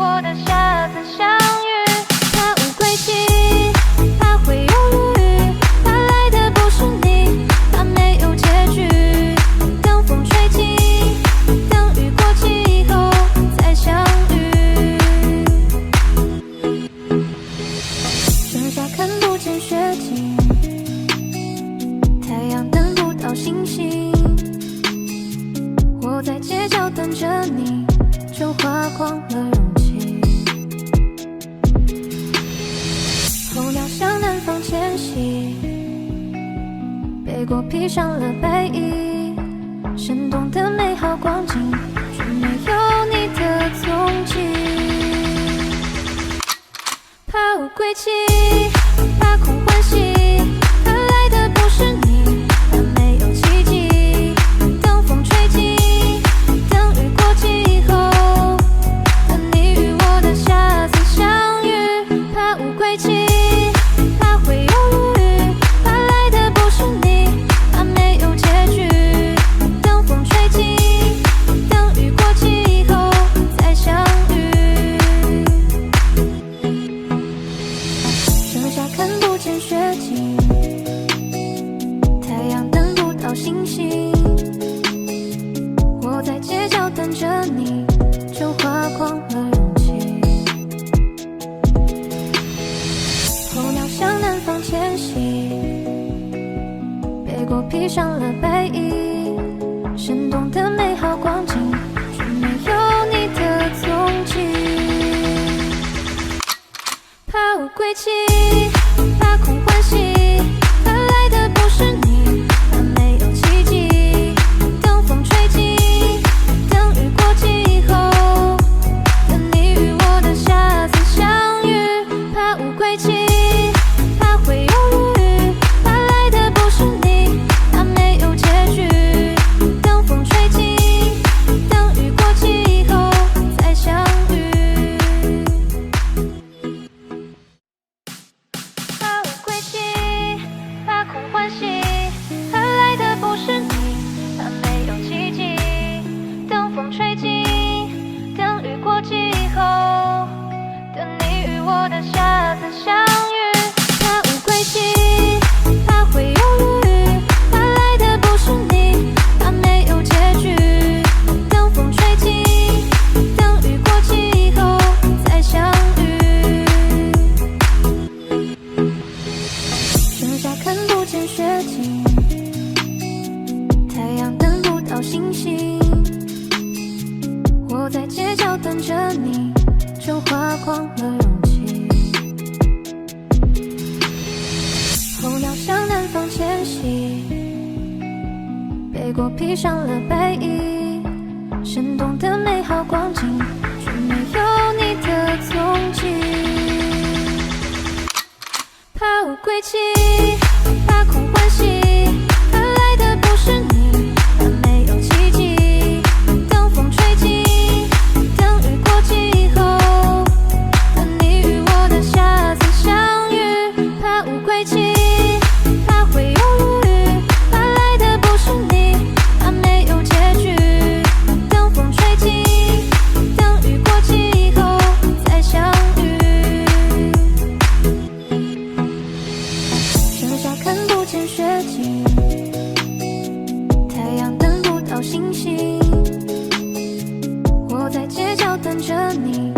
我的下次相遇，怕无归期，怕会犹豫，怕来的不是你，怕没有结局。等风吹起，等雨过季后再相遇。剩下看不见雪景，太阳等不到星星。我在街角等着你，就花光了勇气。候鸟向南方迁徙，背过披上了白衣，生动的美好光景，却没有你的踪迹。怕无归期，怕空欢喜，怕来的不是你，怕没有奇迹。等风吹起，等雨过季后，等你与我的下次相遇。怕无归期，怕会犹豫，怕来的不是你，怕没有结局。等风吹起，等雨过季后再相遇。剩下看不见雪景，太阳等不到星星。我在街角等着你，就花光了勇气。候鸟向南方迁徙，背过披上了白衣，生动的美好光景，却没有你的踪迹。怕无归期，怕空欢喜，怕来的不是你，怕没有奇迹。等风吹起，等雨过季后，等你与我的下次相遇。怕无归期，怕会犹豫，怕来的不是你，怕没有结局。等风吹起，等雨过季后再相遇。怕无归期，怕空欢喜，怕来的不是你，怕没有奇迹。等风吹起，等雨过季后，等你与我的下次相遇。怕无归期，怕会犹豫，怕来的不是你，怕没有结局。等风吹起，等雨过季后再相遇。剩下看不见雪景，太阳等不到星星。我在街角等着你，就花光了勇气。候鸟向南方迁徙，背过披上了白衣，生动的美好光景，却没有你的踪迹。怕无归期，怕空欢喜，怕来的不是你，怕没有奇迹。等风吹起，等雨过季后，等你与我的下次相遇。怕无归期，怕会犹豫，怕来的不是你，怕没有结局。等风吹起，等雨过季后再相遇。剩下看不见雪景，太阳等不到星星。我在街角等着你，